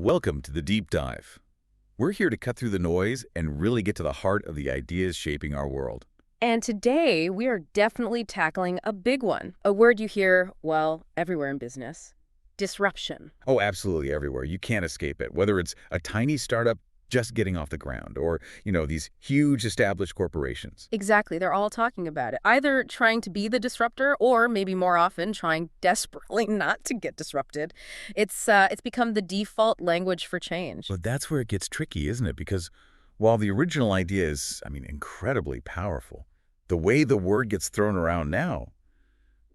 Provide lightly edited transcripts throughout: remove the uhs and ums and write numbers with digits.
Welcome to the Deep Dive. We're here to cut through the noise and really get to the heart of the ideas shaping our world. And today, we are definitely tackling a big one. A word you hear, well, everywhere in business. Disruption. Oh, absolutely everywhere. You can't escape it, whether it's a tiny startup just getting off the ground or, these huge established corporations. Exactly, they're all talking about it. Either trying to be the disruptor or maybe more often trying desperately not to get disrupted. It's become the default language for change. But that's where it gets tricky, isn't it? Because while the original idea is, incredibly powerful, the way the word gets thrown around now,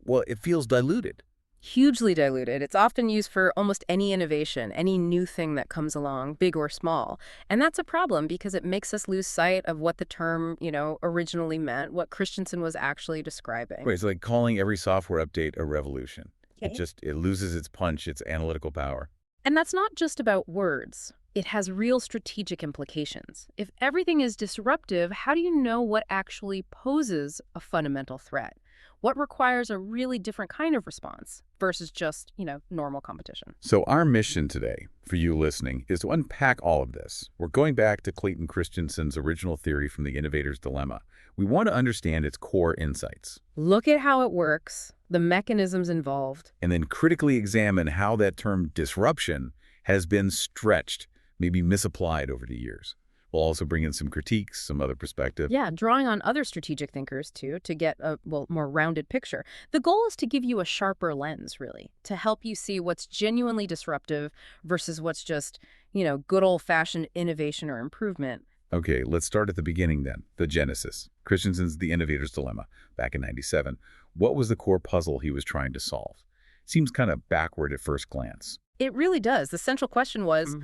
well, it feels diluted. Hugely diluted. It's often used for almost any innovation, any new thing that comes along, big or small. And that's a problem because it makes us lose sight of what the term, originally meant, what Christensen was actually describing. Wait, it's like calling every software update a revolution. Okay. It loses its punch, its analytical power. And that's not just about words. It has real strategic implications. If everything is disruptive, how do you know what actually poses a fundamental threat? What requires a really different kind of response versus just, normal competition? So our mission today, for you listening, is to unpack all of this. We're going back to Clayton Christensen's original theory from the Innovator's Dilemma. We want to understand its core insights, Look at how it works, the mechanisms involved. and then critically examine how that term disruption has been stretched, maybe misapplied over the years. We'll also bring in some critiques, some other perspective. Yeah, drawing on other strategic thinkers, too, to get a, more rounded picture. The goal is to give you a sharper lens, really, to help you see what's genuinely disruptive versus what's just, good old-fashioned innovation or improvement. Okay, let's start at the beginning then, the genesis. Christensen's The Innovator's Dilemma, back in '97. What was the core puzzle he was trying to solve? Seems kind of backward at first glance. It really does. The central question was,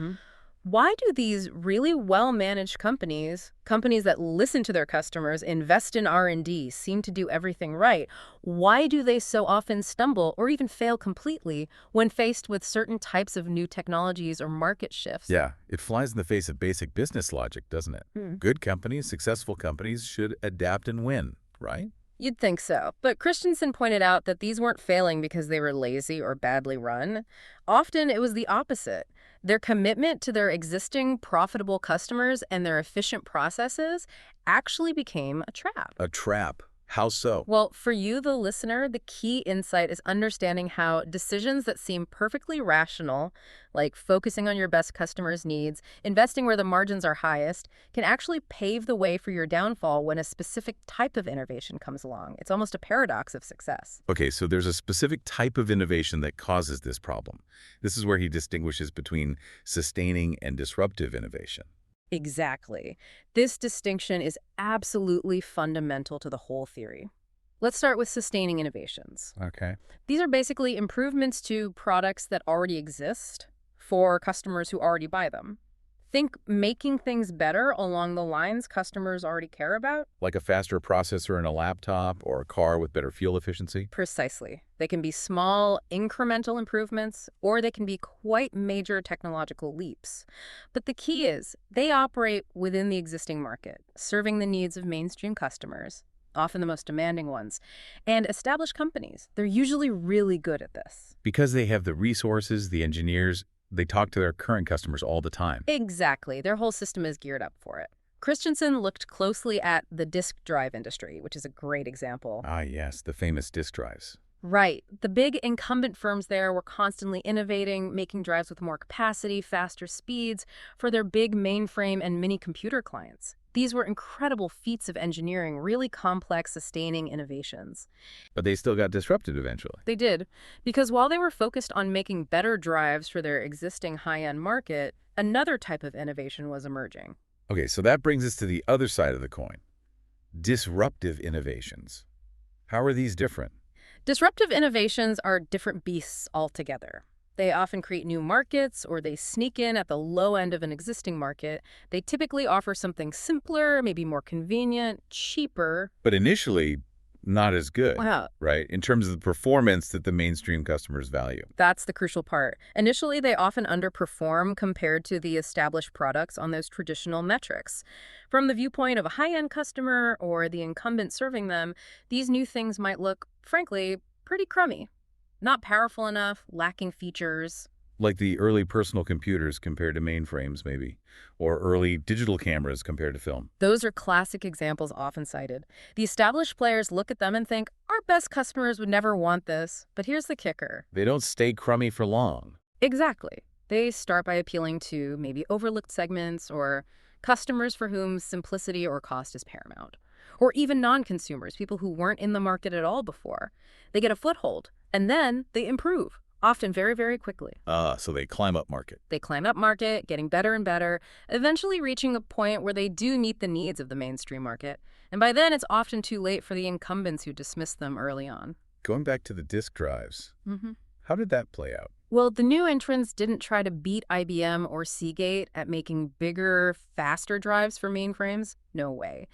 why do these really well-managed companies that listen to their customers, invest in R&D, seem to do everything right, why do they so often stumble or even fail completely when faced with certain types of new technologies or market shifts? Yeah, it flies in the face of basic business logic, doesn't it? Good companies, successful companies should adapt and win, right? You'd think so. But Christensen pointed out that these weren't failing because they were lazy or badly run. Often it was the opposite. Their commitment to their existing profitable customers and their efficient processes actually became a trap. A trap. How so? Well, for you, the listener, the key insight is understanding how decisions that seem perfectly rational, like focusing on your best customers' needs, investing where the margins are highest, can actually pave the way for your downfall when a specific type of innovation comes along. It's almost a paradox of success. Okay, so there's a specific type of innovation that causes this problem. This is where he distinguishes between sustaining and disruptive innovation. Exactly. This distinction is absolutely fundamental to the whole theory. Let's start with sustaining innovations. Okay. These are basically improvements to products that already exist for customers who already buy them. Think making things better along the lines customers already care about? Like a faster processor in a laptop or a car with better fuel efficiency? Precisely. They can be small, incremental improvements, or they can be quite major technological leaps. But the key is, they operate within the existing market, serving the needs of mainstream customers, often the most demanding ones, and established companies. They're usually really good at this. Because they have the resources, the engineers, they talk to their current customers all the time. Exactly. Their whole system is geared up for it. Christensen looked closely at the disk drive industry, which is a great example. Ah, yes, the famous disk drives. Right. The big incumbent firms there were constantly innovating, making drives with more capacity, faster speeds for their big mainframe and mini computer clients. These were incredible feats of engineering, really complex, sustaining innovations. But they still got disrupted eventually. They did, because while they were focused on making better drives for their existing high-end market, another type of innovation was emerging. Okay, so that brings us to the other side of the coin. Disruptive innovations. How are these different? Disruptive innovations are different beasts altogether. They often create new markets, or they sneak in at the low end of an existing market. They typically offer something simpler, maybe more convenient, cheaper. But initially, not as good, Wow. right? In terms of the performance that the mainstream customers value. That's the crucial part. Initially, they often underperform compared to the established products on those traditional metrics. From the viewpoint of a high-end customer or the incumbent serving them, these new things might look, frankly, pretty crummy. Not powerful enough, lacking features. Like the early personal computers compared to mainframes, maybe, or early digital cameras compared to film. Those are classic examples often cited. The established players look at them and think, our best customers would never want this. But here's the kicker. They don't stay crummy for long. Exactly. They start by appealing to maybe overlooked segments or customers for whom simplicity or cost is paramount. Or even non-consumers, people who weren't in the market at all before. They get a foothold, and then they improve, often very, very quickly. So they climb up market. They climb up market, getting better and better, eventually reaching a point where they do meet the needs of the mainstream market. And by then, it's often too late for the incumbents who dismissed them early on. Going back to the disk drives, Mm-hmm. how did that play out? Well, the new entrants didn't try to beat IBM or Seagate at making bigger, faster drives for mainframes. No way.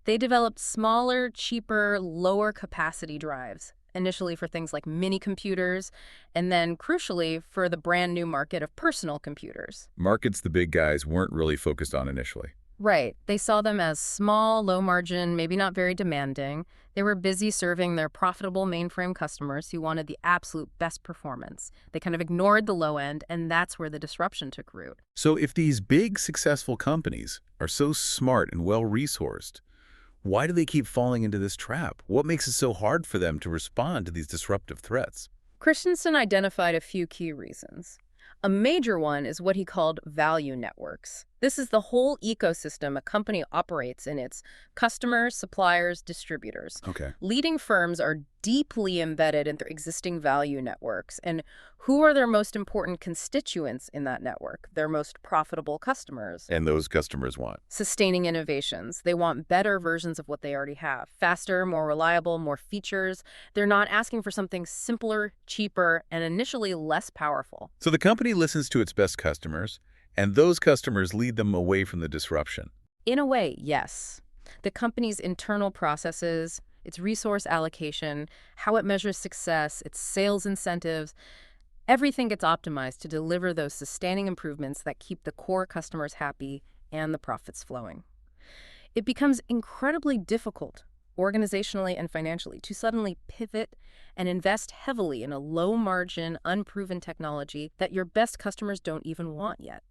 They developed smaller, cheaper, lower capacity drives, initially for things like mini computers, and then, crucially, for the brand new market of personal computers. Markets the big guys weren't really focused on initially. Right. They saw them as small, low margin, maybe not very demanding. They were busy serving their profitable mainframe customers who wanted the absolute best performance. They kind of ignored the low end, and that's where the disruption took root. So if these big, successful companies are so smart and well-resourced, why do they keep falling into this trap? What makes it so hard for them to respond to these disruptive threats? Christensen identified a few key reasons. A major one is what he called value networks. This is the whole ecosystem a company operates in its customers, suppliers, distributors. Okay. Leading firms are deeply embedded in their existing value networks. And who are their most important constituents in that network? Their most profitable customers. And those customers want? Sustaining innovations. They want better versions of what they already have. Faster, more reliable, more features. They're not asking for something simpler, cheaper, and initially less powerful. So the company listens to its best customers, and those customers lead them away from the disruption. In a way, yes. The company's internal processes, its resource allocation, how it measures success, its sales incentives, everything gets optimized to deliver those sustaining improvements that keep the core customers happy and the profits flowing. It becomes incredibly difficult, organizationally and financially, to suddenly pivot and invest heavily in a low-margin, unproven technology that your best customers don't even want yet.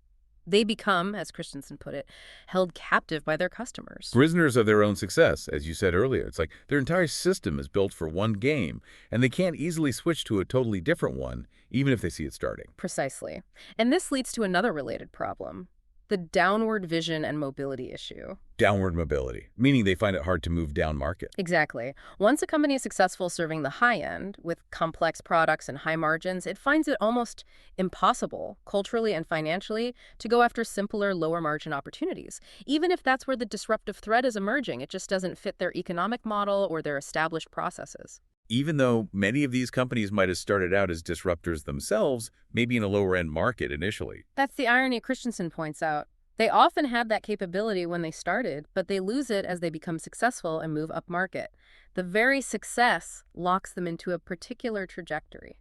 They become, as Christensen put it, held captive by their customers. Prisoners of their own success, as you said earlier. It's like their entire system is built for one game, and they can't easily switch to a totally different one, even if they see it starting. Precisely. And this leads to another related problem, the downward vision and mobility issue. Downward mobility, meaning they find it hard to move down market. Exactly. Once a company is successful serving the high end with complex products and high margins, it finds it almost impossible, culturally and financially, to go after simpler, lower margin opportunities. Even if that's where the disruptive threat is emerging, it just doesn't fit their economic model or their established processes. Even though many of these companies might have started out as disruptors themselves, maybe in a lower-end market initially. That's the irony Christensen points out. They often had that capability when they started, but they lose it as they become successful and move upmarket. The very success locks them into a particular trajectory.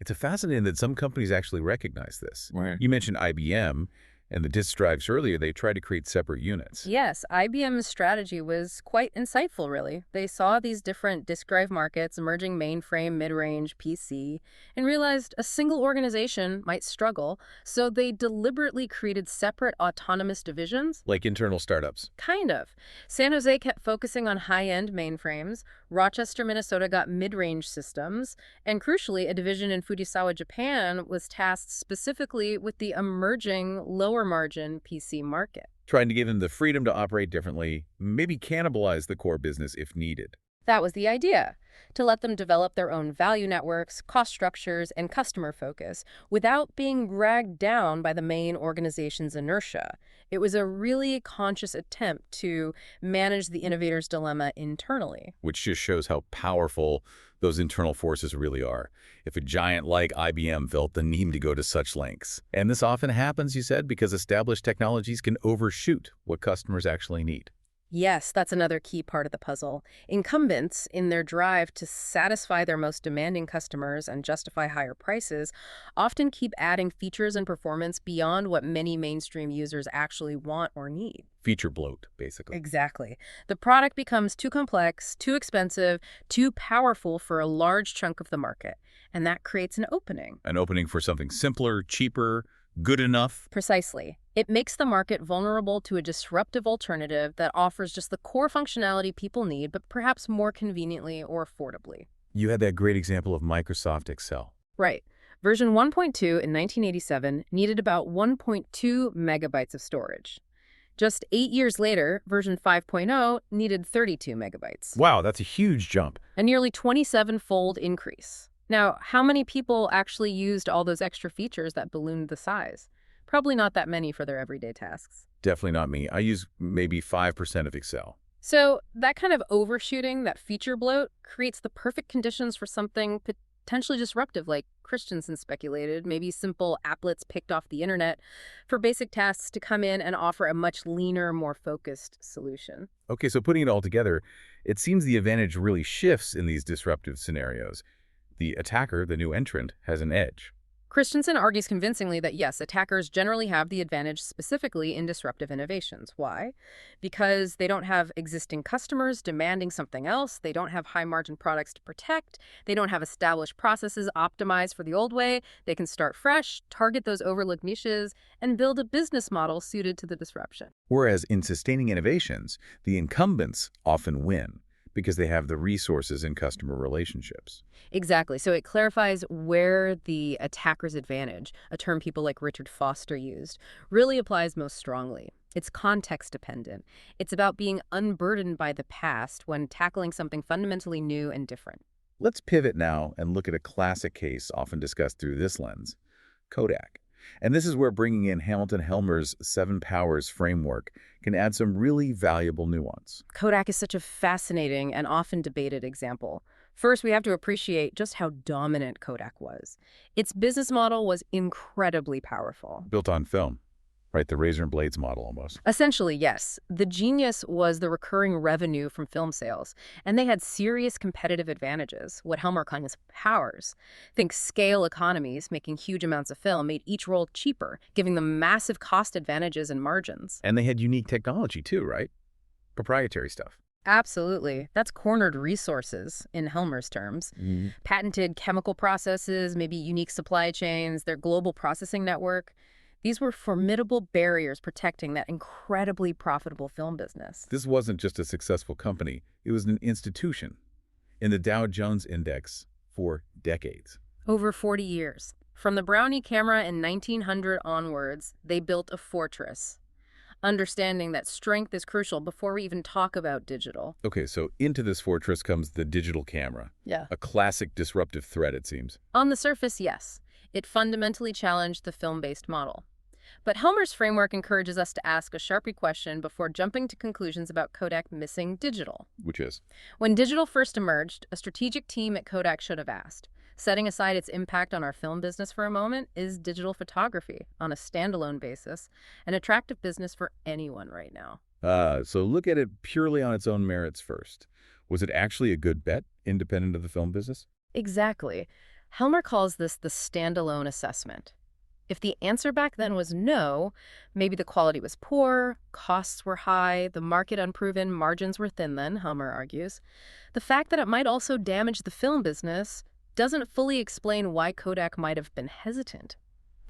It's fascinating that some companies actually recognize this. Right. You mentioned IBM and the disk drives earlier. They tried to create separate units. Yes, IBM's strategy was quite insightful, really. They saw these different disk drive markets, emerging mainframe, mid-range, PC, and realized a single organization might struggle, so they deliberately created separate autonomous divisions. Like internal startups. Kind of. San Jose kept focusing on high-end mainframes, Rochester, Minnesota got mid-range systems, and crucially, a division in Fujisawa, Japan was tasked specifically with the emerging lower-margin PC market. Trying to give them the freedom to operate differently, maybe cannibalize the core business if needed. That was the idea, to let them develop their own value networks, cost structures, and customer focus without being dragged down by the main organization's inertia. It was a really conscious attempt to manage the innovator's dilemma internally. Which just shows how powerful those internal forces really are. If a giant like IBM felt the need to go to such lengths. And this often happens, you said, because established technologies can overshoot what customers actually need. Yes, that's another key part of the puzzle. Incumbents, in their drive to satisfy their most demanding customers and justify higher prices, often keep adding features and performance beyond what many mainstream users actually want or need. Feature bloat, basically. Exactly. The product becomes too complex, too expensive, too powerful for a large chunk of the market. And that creates an opening. An opening for something simpler, cheaper, good enough. Precisely. It makes the market vulnerable to a disruptive alternative that offers just the core functionality people need, but perhaps more conveniently or affordably. You had that great example of Microsoft Excel. Right. Version 1.2 in 1987 needed about 1.2 megabytes of storage. Just 8 years later, version 5.0 needed 32 megabytes. Wow, that's a huge jump. A nearly 27-fold increase. Now, how many people actually used all those extra features that ballooned the size? Probably not that many for their everyday tasks. Definitely not me. I use maybe 5% of Excel. So that kind of overshooting, that feature bloat, creates the perfect conditions for something potentially disruptive, like Christensen speculated, maybe simple applets picked off the internet, for basic tasks to come in and offer a much leaner, more focused solution. Okay, so putting it all together, it seems the advantage really shifts in these disruptive scenarios. The attacker, the new entrant, has an edge. Christensen argues convincingly that yes, attackers generally have the advantage specifically in disruptive innovations. Why? Because they don't have existing customers demanding something else, they don't have high-margin products to protect, they don't have established processes optimized for the old way, they can start fresh, target those overlooked niches, and build a business model suited to the disruption. Whereas in sustaining innovations, the incumbents often win because they have the resources and customer relationships. Exactly. So it clarifies where the attacker's advantage, a term people like Richard Foster used, really applies most strongly. It's context dependent. It's about being unburdened by the past when tackling something fundamentally new and different. Let's pivot now and look at a classic case often discussed through this lens, Kodak. And this is where bringing in Hamilton Helmer's 7 Powers framework can add some really valuable nuance. Kodak is such a fascinating and often debated example. First, we have to appreciate just how dominant Kodak was. Its business model was incredibly powerful. Built on film, right? The razor and blades model almost. Essentially, yes. The genius was the recurring revenue from film sales, and they had serious competitive advantages, what Helmer calls powers. Think scale economies, making huge amounts of film, made each roll cheaper, giving them massive cost advantages and margins. And they had unique technology too, right? Proprietary stuff. Absolutely. That's cornered resources, in Helmer's terms. Patented chemical processes, maybe unique supply chains, their global processing network. These were formidable barriers protecting that incredibly profitable film business. This wasn't just a successful company. It was an institution in the Dow Jones Index for decades. Over 40 years. From the Brownie camera in 1900 onwards, they built a fortress, understanding that strength is crucial before we even talk about digital. Okay, so into this fortress comes the digital camera. Yeah. A classic disruptive threat, it seems. On the surface, yes. It fundamentally challenged the film-based model. But Helmer's framework encourages us to ask a sharpie question before jumping to conclusions about Kodak missing digital. Which is? When digital first emerged, a strategic team at Kodak should have asked, setting aside its impact on our film business for a moment, is digital photography, on a standalone basis, an attractive business for anyone right now? So look at it purely on its own merits first. Was it actually a good bet, independent of the film business? Exactly. Helmer calls this the standalone assessment. If the answer back then was no, maybe the quality was poor, costs were high, the market unproven, margins were thin then, Helmer argues. The fact that it might also damage the film business doesn't fully explain why Kodak might have been hesitant.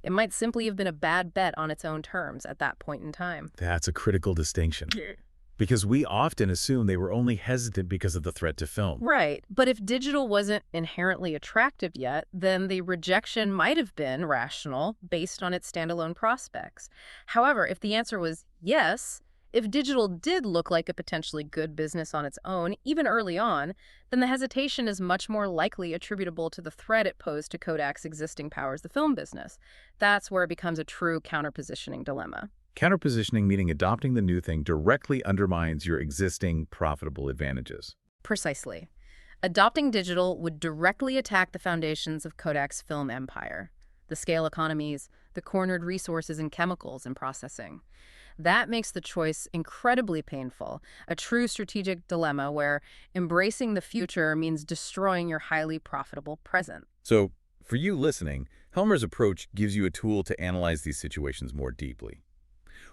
It might simply have been a bad bet on its own terms at that point in time. That's a critical distinction. Because we often assume they were only hesitant because of the threat to film. Right. But if digital wasn't inherently attractive yet, then the rejection might have been rational based on its standalone prospects. However, if the answer was yes, if digital did look like a potentially good business on its own, even early on, then the hesitation is much more likely attributable to the threat it posed to Kodak's existing powers, the film business. That's where it becomes a true counterpositioning dilemma. Counterpositioning meaning adopting the new thing directly undermines your existing profitable advantages. Precisely. Adopting digital would directly attack the foundations of Kodak's film empire, the scale economies, the cornered resources in chemicals and processing. That makes the choice incredibly painful, a true strategic dilemma where embracing the future means destroying your highly profitable present. So, for you listening, Helmer's approach gives you a tool to analyze these situations more deeply.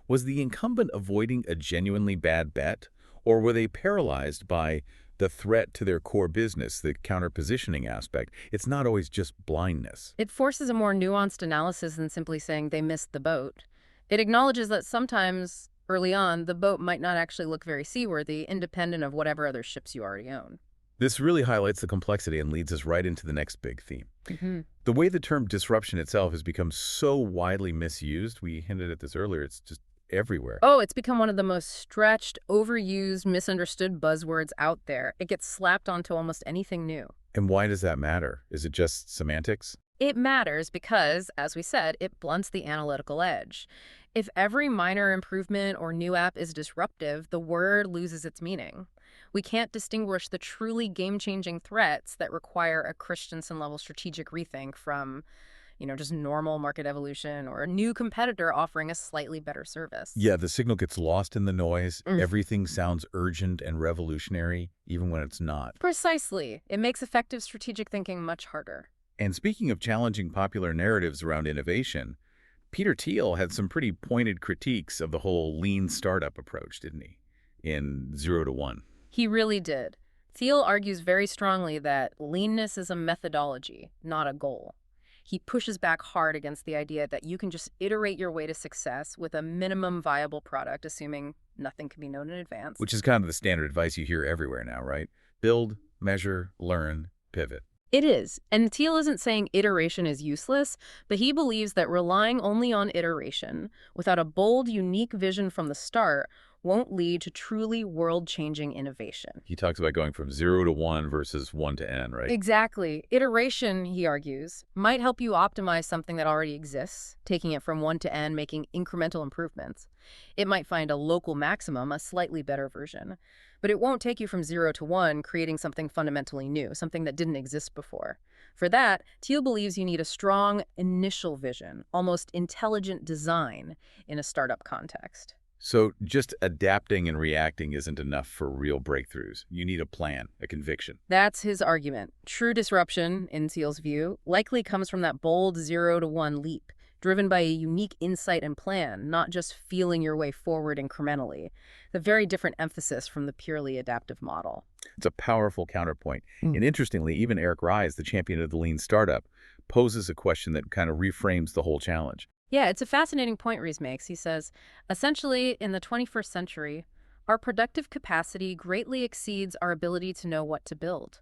Was the incumbent avoiding a genuinely bad bet, or were they paralyzed by the threat to their core business, the counter-positioning aspect, it's not always just blindness. It forces a more nuanced analysis than simply saying they missed the boat. It acknowledges that sometimes, early on, the boat might not actually look very seaworthy, independent of whatever other ships you already own. This really highlights the complexity and leads us right into the next big theme. The way the term disruption itself has become so widely misused, we hinted at this earlier, it's just everywhere. Oh, it's become one of the most stretched, overused, misunderstood buzzwords out there. It gets slapped onto almost anything new. And why does that matter? Is it just semantics? It matters because, as we said, it blunts the analytical edge. If every minor improvement or new app is disruptive, the word loses its meaning. We can't distinguish the truly game-changing threats that require a Christensen-level strategic rethink from, just normal market evolution or a new competitor offering a slightly better service. Yeah, the signal gets lost in the noise. Everything sounds urgent and revolutionary, even when it's not. Precisely. It makes effective strategic thinking much harder. And speaking of challenging popular narratives around innovation, Peter Thiel had some pretty pointed critiques of the whole lean startup approach, didn't he, in 0 to 1? He really did. Thiel argues very strongly that leanness is a methodology, not a goal. He pushes back hard against the idea that you can just iterate your way to success with a minimum viable product, assuming nothing can be known in advance. Which is kind of the standard advice you hear everywhere now, right? Build, measure, learn, pivot. It is. And Thiel isn't saying iteration is useless, but he believes that relying only on iteration, without a bold, unique vision from the start, won't lead to truly world-changing innovation. He talks about going from 0 to 1 versus 1 to n, right? Exactly. Iteration, he argues, might help you optimize something that already exists, taking it from 1 to n, making incremental improvements. It might find a local maximum, a slightly better version. But it won't take you from 0 to 1, creating something fundamentally new, something that didn't exist before. For that, Thiel believes you need a strong initial vision, almost intelligent design in a startup context. So just adapting and reacting isn't enough for real breakthroughs. You need a plan, a conviction. That's his argument. True disruption, in Thiel's view, likely comes from that bold 0 to 1 leap, driven by a unique insight and plan, not just feeling your way forward incrementally. The very different emphasis from the purely adaptive model. It's a powerful counterpoint. And interestingly, even Eric Ries, the champion of the lean startup, poses a question that kind of reframes the whole challenge. Yeah, it's a fascinating point Ries makes. He says, essentially, in the 21st century, our productive capacity greatly exceeds our ability to know what to build.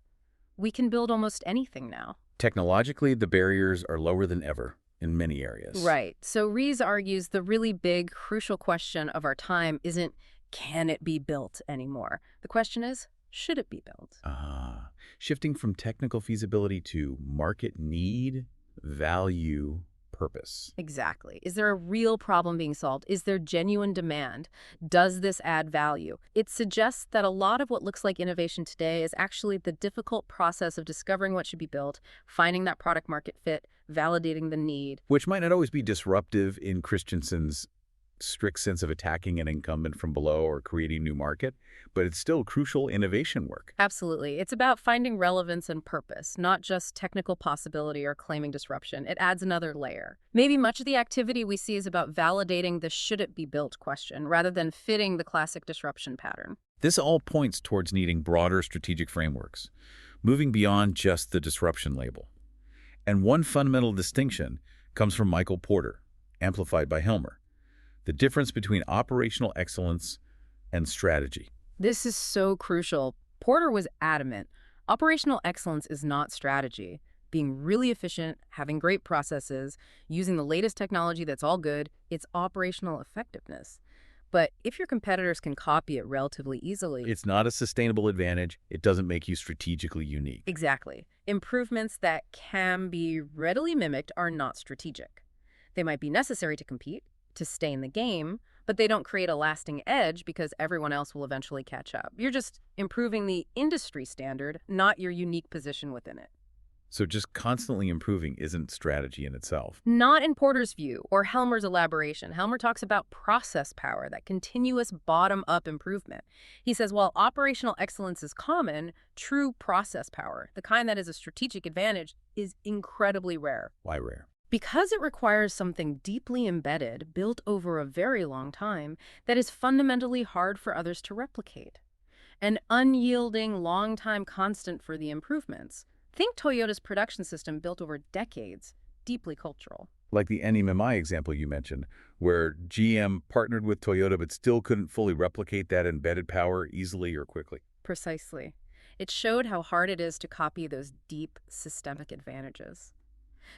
We can build almost anything now. Technologically, the barriers are lower than ever in many areas. Right. So Ries argues the really big, crucial question of our time isn't, can it be built anymore? The question is, should it be built? Shifting from technical feasibility to market need, value, purpose. Exactly. Is there a real problem being solved? Is there genuine demand? Does this add value? It suggests that a lot of what looks like innovation today is actually the difficult process of discovering what should be built, finding that product market fit, validating the need. Which might not always be disruptive in Christensen's strict sense of attacking an incumbent from below or creating new market, but it's still crucial innovation work. Absolutely. It's about finding relevance and purpose, not just technical possibility or claiming disruption. It adds another layer. Maybe much of the activity we see is about validating the should it be built question rather than fitting the classic disruption pattern. This all points towards needing broader strategic frameworks, moving beyond just the disruption label. And one fundamental distinction comes from Michael Porter, amplified by Helmer: the difference between operational excellence and strategy. This is so crucial. Porter was adamant. Operational excellence is not strategy. Being really efficient, having great processes, using the latest technology that's all good, it's operational effectiveness. But if your competitors can copy it relatively easily... It's not a sustainable advantage. It doesn't make you strategically unique. Exactly. Improvements that can be readily mimicked are not strategic. They might be necessary to compete, to stay in the game, but they don't create a lasting edge because everyone else will eventually catch up. You're just improving the industry standard, not your unique position within it. So just constantly improving isn't strategy in itself. Not in Porter's view or Helmer's elaboration. Helmer talks about process power, that continuous bottom-up improvement. He says, while operational excellence is common, true process power, the kind that is a strategic advantage, is incredibly rare. Why rare? Because it requires something deeply embedded, built over a very long time, that is fundamentally hard for others to replicate. an unyielding, long-time constant for the improvements. Think Toyota's production system built over decades, deeply cultural. Like the NMMI example you mentioned, where GM partnered with Toyota but still couldn't fully replicate that embedded power easily or quickly. Precisely. It showed how hard it is to copy those deep systemic advantages.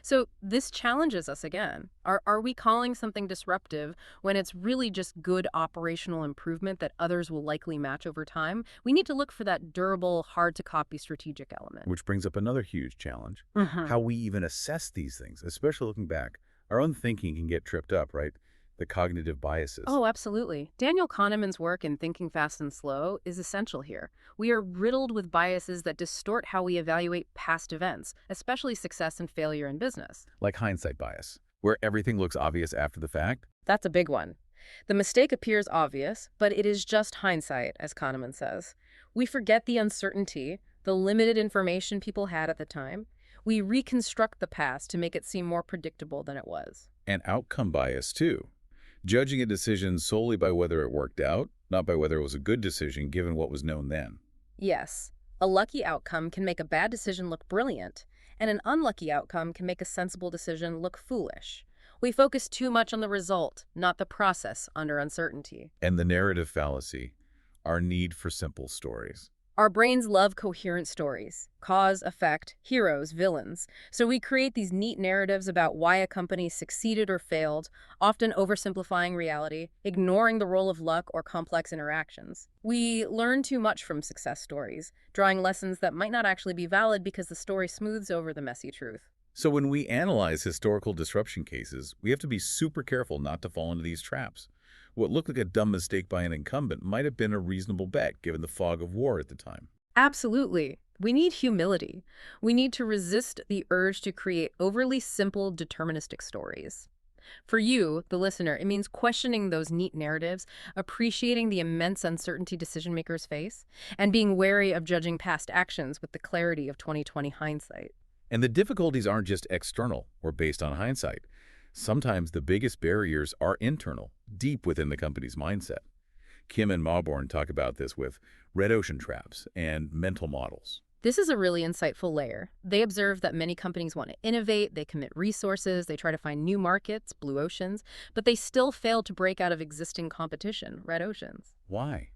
So this challenges us again. Are we calling something disruptive when it's really just good operational improvement that others will likely match over time? We need to look for that durable, hard-to-copy strategic element. Which brings up another huge challenge, Mhm. how we even assess these things, especially looking back. Our own thinking can get tripped up, right? The cognitive biases. Oh, absolutely. Daniel Kahneman's work in Thinking Fast and Slow is essential here. We are riddled with biases that distort how we evaluate past events, especially success and failure in business. Like hindsight bias, where everything looks obvious after the fact. That's a big one. The mistake appears obvious, but it is just hindsight, as Kahneman says. We forget the uncertainty, the limited information people had at the time. We reconstruct the past to make it seem more predictable than it was. And outcome bias, too. Judging a decision solely by whether it worked out, not by whether it was a good decision given what was known then. Yes, a lucky outcome can make a bad decision look brilliant, and an unlucky outcome can make a sensible decision look foolish. We focus too much on the result, not the process under uncertainty. And the narrative fallacy, our need for simple stories. Our brains love coherent stories, cause, effect, heroes, villains. So we create these neat narratives about why a company succeeded or failed, often oversimplifying reality, ignoring the role of luck or complex interactions. We learn too much from success stories, drawing lessons that might not actually be valid because the story smooths over the messy truth. So when we analyze historical disruption cases, we have to be super careful not to fall into these traps. What looked like a dumb mistake by an incumbent might have been a reasonable bet given the fog of war at the time. Absolutely. We need humility. We need to resist the urge to create overly simple, deterministic stories. For you, the listener, it means questioning those neat narratives, appreciating the immense uncertainty decision-makers face, and being wary of judging past actions with the clarity of 2020 hindsight. And the difficulties aren't just external or based on hindsight. Sometimes the biggest barriers are internal, deep within the company's mindset. Kim and Mauborn talk about this with red ocean traps and mental models. This is a really insightful layer. They observe that many companies want to innovate, they commit resources, they try to find new markets, blue oceans, but they still fail to break out of existing competition, red oceans. Why?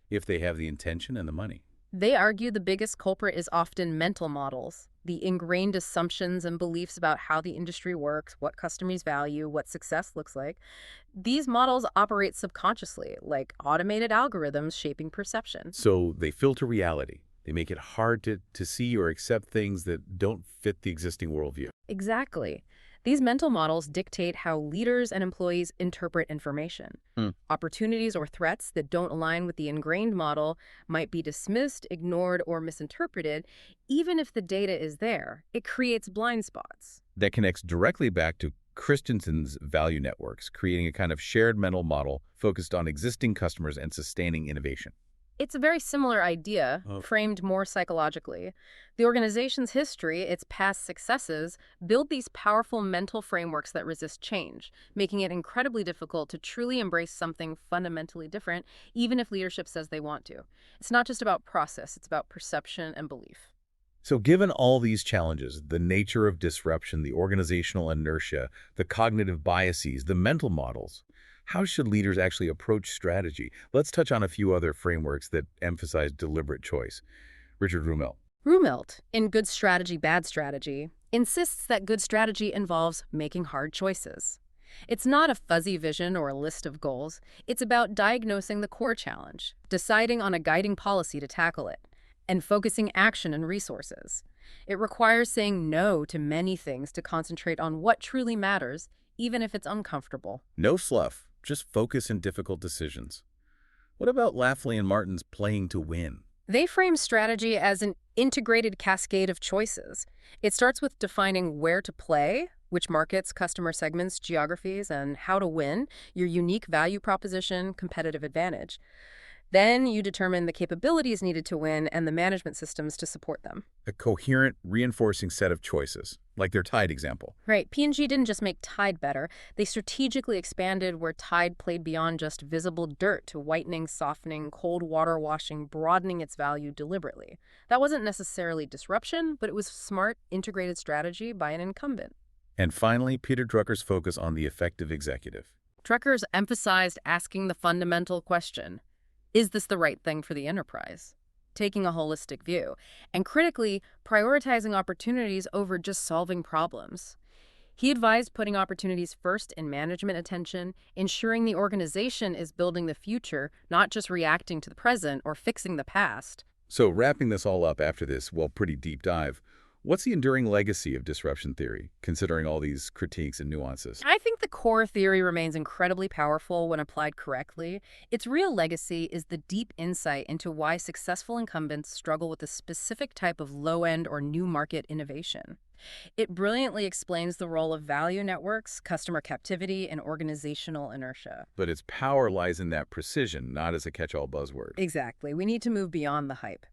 If they have the intention and the money. They argue the biggest culprit is often mental models, the ingrained assumptions and beliefs about how the industry works, what customers value, what success looks like. These models operate subconsciously, like automated algorithms shaping perception. So they filter reality. They make it hard to see or accept things that don't fit the existing worldview. Exactly. These mental models dictate how leaders and employees interpret information. Opportunities or threats that don't align with the ingrained model might be dismissed, ignored, or misinterpreted, even if the data is there. It creates blind spots. That connects directly back to Christensen's value networks, creating a kind of shared mental model focused on existing customers and sustaining innovation. It's a very similar idea, framed more psychologically. The organization's history, its past successes, build these powerful mental frameworks that resist change, making it incredibly difficult to truly embrace something fundamentally different, even if leadership says they want to. It's not just about process, it's about perception and belief. So given all these challenges, the nature of disruption, the organizational inertia, the cognitive biases, the mental models, how should leaders actually approach strategy? Let's touch on a few other frameworks that emphasize deliberate choice. Richard Rumelt. Rumelt, in Good Strategy, Bad Strategy, insists that good strategy involves making hard choices. It's not a fuzzy vision or a list of goals. It's about diagnosing the core challenge, deciding on a guiding policy to tackle it, and focusing action and resources. It requires saying no to many things to concentrate on what truly matters, even if it's uncomfortable. No fluff, just focus in difficult decisions. What about Lafley and Martin's playing to win? They frame strategy as an integrated cascade of choices. It starts with defining where to play, which markets, customer segments, geographies, and how to win, your unique value proposition, competitive advantage. Then you determine the capabilities needed to win and the management systems to support them. A coherent, reinforcing set of choices, like their Tide example. Right. P&G didn't just make Tide better. They strategically expanded where Tide played beyond just visible dirt to whitening, softening, cold water washing, broadening its value deliberately. That wasn't necessarily disruption, but it was smart, integrated strategy by an incumbent. And finally, Peter Drucker's focus on the effective executive. Drucker's emphasized asking the fundamental question, is this the right thing for the enterprise? Taking a holistic view, and critically, prioritizing opportunities over just solving problems. He advised putting opportunities first in management attention, ensuring the organization is building the future, not just reacting to the present or fixing the past. So wrapping this all up after this, well, pretty deep dive, what's the enduring legacy of disruption theory, considering all these critiques and nuances? I think the core theory remains incredibly powerful when applied correctly. Its real legacy is the deep insight into why successful incumbents struggle with a specific type of low-end or new market innovation. It brilliantly explains the role of value networks, customer captivity, and organizational inertia. But its power lies in that precision, not as a catch-all buzzword. Exactly. We need to move beyond the hype.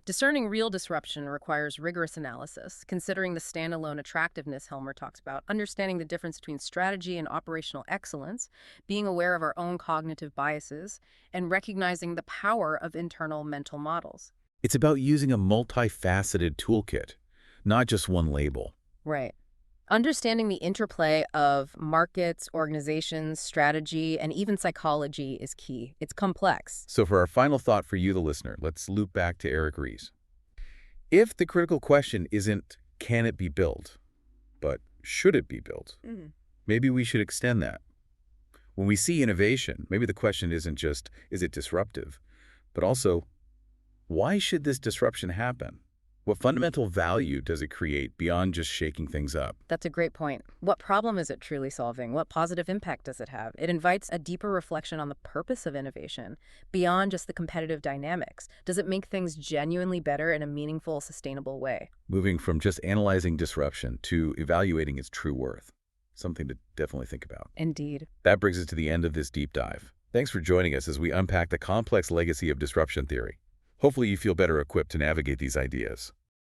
Discerning real disruption requires rigorous analysis, considering the standalone attractiveness Helmer talks about, understanding the difference between strategy and operational excellence, being aware of our own cognitive biases, and recognizing the power of internal mental models. It's about using a multifaceted toolkit, not just one label. Right. Understanding the interplay of markets, organizations, strategy, and even psychology is key. It's complex. So for our final thought for you, the listener, let's loop back to Eric Ries. If the critical question isn't, can it be built, but should it be built? Maybe we should extend that. When we see innovation, maybe the question isn't just, is it disruptive, but also, why should this disruption happen? What fundamental value does it create beyond just shaking things up? That's a great point. What problem is it truly solving? What positive impact does it have? It invites a deeper reflection on the purpose of innovation, beyond just the competitive dynamics. Does it make things genuinely better in a meaningful, sustainable way? Moving from just analyzing disruption to evaluating its true worth. Something to definitely think about. Indeed. That brings us to the end of this deep dive. Thanks for joining us as we unpack the complex legacy of disruption theory. Hopefully you feel better equipped to navigate these ideas.